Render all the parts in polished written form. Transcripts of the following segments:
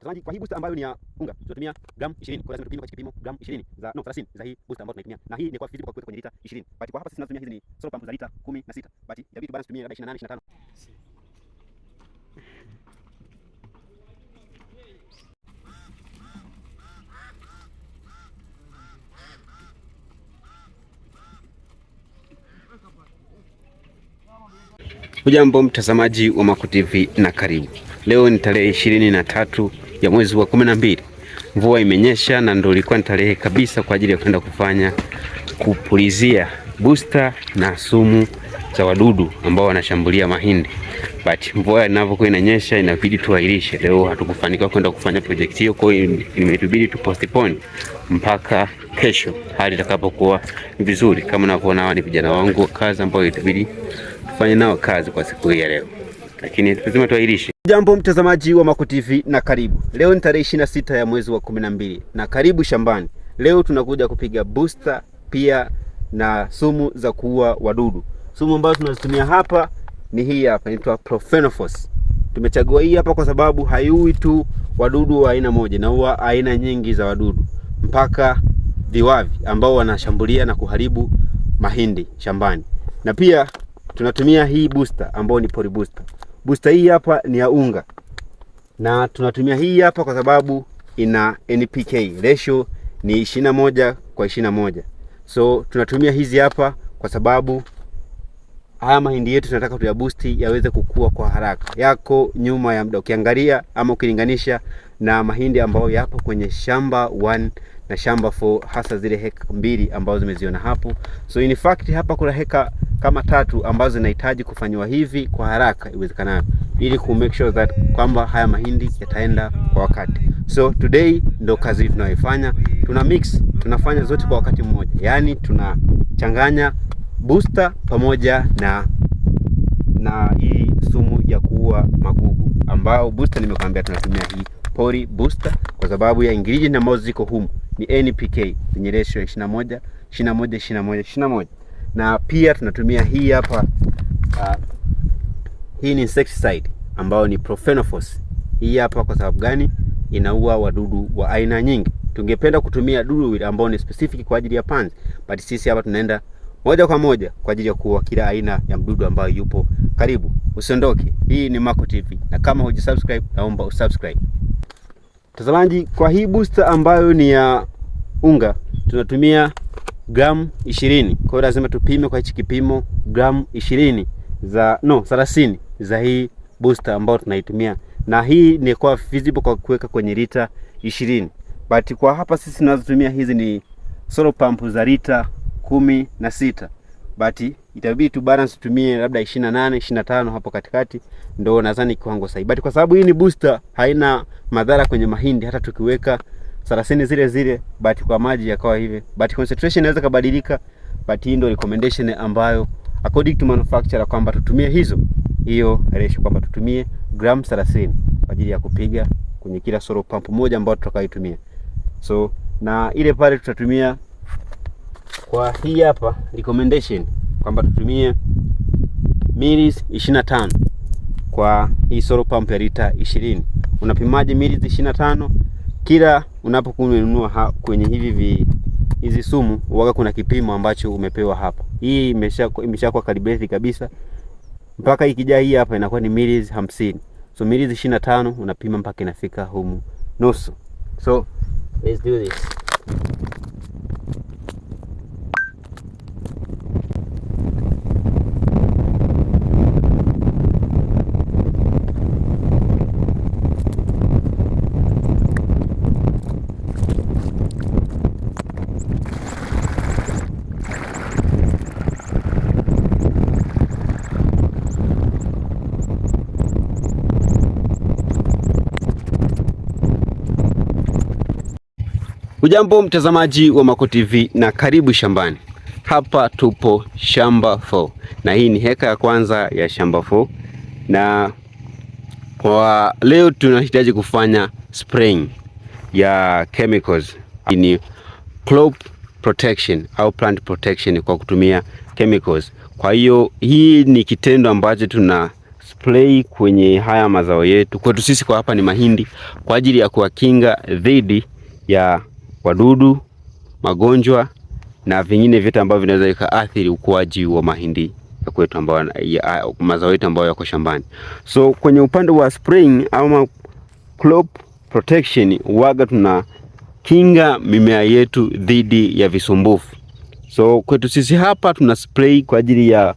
Mtazamaji, kwa hii booster ambayo ni ya unga tunatumia gramu 20. Kwa lazima tupime kwa kipimo gramu 20 za 30 za hii booster ambayo tunaitumia. Na hii ni kwa feasible kwa kuweka kwenye lita 20. But kwa hapa sisi tunatumia hizi ni solar pump za lita 16. But inabidi balance tumie labda 28 25. Hujambo mtazamaji wa Maco TV na karibu. Leo ni tarehe 23 ya mwezi wa 12. Mvua imenyesha na ndio ilikuwa ni tarehe kabisa kwa ajili ya kwenda kufanya kupulizia booster na sumu za wadudu ambao wanashambulia mahindi. But mvua inapokuwa inanyesha inabidi tuahirishe. Leo hatukufanikiwa kwenda kufanya project hiyo, kwa hiyo imetubidi tu postpone mpaka kesho hali itakapokuwa vizuri. Kama unavyoona hawa ni vijana wangu wa kazi ambao itabidi tufanye nao kazi kwa siku hii ya leo, lakini lazima tuahirishe. Jambo mtazamaji wa Maco TV na karibu. Leo ni tarehe 26 ya mwezi wa 12 na karibu shambani. Leo tunakuja kupiga booster pia na sumu za kuua wadudu. Sumu ambazo tunazitumia hapa ni hii hapa, inaitwa Profenofos. Tumechagua hii hapa kwa sababu haiui tu wadudu wa aina moja, na huwa aina nyingi za wadudu mpaka viwavi ambao wanashambulia na kuharibu mahindi shambani. Na pia tunatumia hii booster ambayo ni pori booster. Booster hii hapa ni ya unga. Na tunatumia hii hapa kwa sababu ina NPK. Ratio ni 21:21. So tunatumia hizi hapa kwa sababu haya mahindi yetu tunataka tuyaboosti yaweze kukua kwa haraka. Yako nyuma ya muda ukiangalia ama ukilinganisha na mahindi ambayo yapo kwenye shamba 1 na shamba 4, hasa zile heka 2 ambazo zimeziona hapo. So in fact hapa kuna heka kama 3 ambazo zinahitaji kufanywa hivi kwa haraka iwezekanavyo, ili ku make sure that kwamba haya mahindi yataenda kwa wakati. So today ndo kazi tunayoifanya, tuna mix, tunafanya zote kwa wakati mmoja. Yaani tunachanganya booster pamoja na hii sumu ya kuua magugu, ambao booster nimekwambia tunatumia hii pori booster kwa sababu ya ingredient ambazo ziko humu ni NPK yenye ratio 21:21:21. Na pia tunatumia hii hapa hii ni insecticide ambao ni Profenofos. Hii hapa kwa sababu gani? Inaua wadudu wa aina nyingi. Tungependa kutumia dudu ambao ni specific kwa ajili ya panzi, but sisi hapa tunaenda moja kwa moja kwa ajili ya kuua kila aina ya mdudu ambayo yupo karibu. Usiondoke. Hii ni Maco TV na kama hujisubscribe naomba usubscribe. Mtazamaji, kwa hii booster ambayo ni ya unga tunatumia gramu 20. Kwa hiyo lazima tupime kwa hichi kipimo gramu 20 za 30 za hii booster ambayo tunaitumia. Na hii ni kwa feasible kwa kuweka kwenye lita 20. But kwa hapa sisi tunazotumia hizi ni solar pump za lita 16. But itabidi tu balance tumie labda 28 25 hapo katikati, ndio nadhani kiwango sahihi. But kwa sababu hii ni booster haina madhara kwenye mahindi hata tukiweka 30 zile zile, but kwa maji yakawa hivi. But concentration inaweza kubadilika, but hii ndio recommendation ambayo according to manufacturer kwamba tutumie hiyo ratio, kwamba tutumie gramu 30 kwa ajili ya kupiga kwenye kila solar pump moja ambayo tutakayotumia. So na ile pale tutatumia kwa hii hapa recommendation kwamba tutumie milis 25 kwa hii solar pump ya lita 20. Unapimaje milis 25? Kila unapokununua kwenye hizi sumu huwa kuna kipimo ambacho umepewa hapa. Hii imeshakuwa calibrated kabisa. Mpaka ikija hii hapa inakuwa ni milis 50. So milis 25 unapima mpaka inafika humu nusu. So let's do this. Hujambo mtazamaji wa Maco TV na karibu shambani. Hapa tupo shamba 4 na hii ni heka ya kwanza ya shamba 4, na kwa leo tunahitaji kufanya spraying ya chemicals. Hii ni crop protection au plant protection kwa kutumia chemicals. Kwa hiyo hii ni kitendo ambacho tuna spray kwenye haya mazao yetu. Kwetu sisi kwa hapa ni mahindi, kwa ajili ya kuwakinga dhidi ya wadudu, magonjwa na vingine vyote ambavyo vinaweza vikaathiri ukuaji wa mahindi ya kwetu ambao mazao yetu ambayo yako shambani. So kwenye upande wa spraying ama crop protection, waga tuna kinga mimea yetu dhidi ya visumbufu. So kwetu sisi hapa tuna spray kwa ajili ya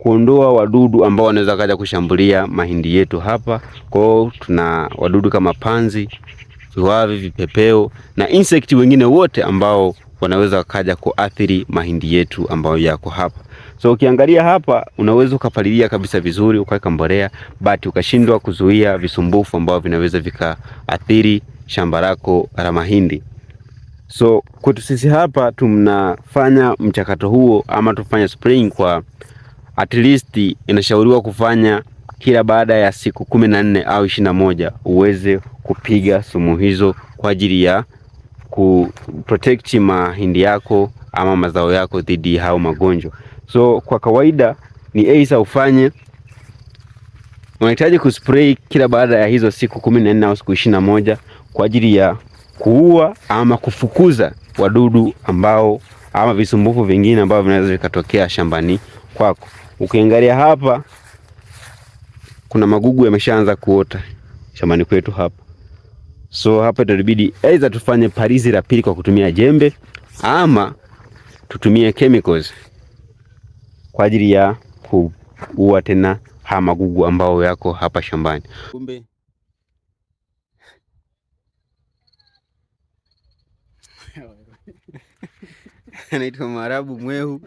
kuondoa wadudu ambao wanaweza kaja kushambulia mahindi yetu hapa. Kwa tuna wadudu kama panzi, viwavi, vipepeo na insect wengine wote ambao wanaweza kaja kuathiri mahindi yetu ambayo yako hapa. So ukiangalia hapa unaweza ukapalilia kabisa vizuri, ukaweka mbolea, but ukashindwa kuzuia visumbufu ambao vinaweza vikaathiri shamba lako la mahindi. So kwetu sisi hapa tunafanya mchakato huo ama tufanya spraying kwa at least inashauriwa kufanya kila baada ya siku 14 au 21 uweze kupiga sumu hizo kwa ajili ya kuprotect mahindi yako ama mazao yako dhidi ya hao magonjwa. So kwa kawaida ni aisa ufanye, unahitaji kuspray kila baada ya hizo siku 14 au siku 21 kwa ajili ya kuua ama kufukuza wadudu ambao ama visumbufu vingine ambavyo vinaweza vikatokea shambani kwako. Ukiangalia hapa kuna magugu yameshaanza kuota shambani kwetu hapa. So hapa itabidi aidha tufanye palizi la pili kwa kutumia jembe ama tutumie chemicals kwa ajili ya kuua tena haya magugu ambao yako hapa shambani. Kumbe anaitwa Marabu Mwehu.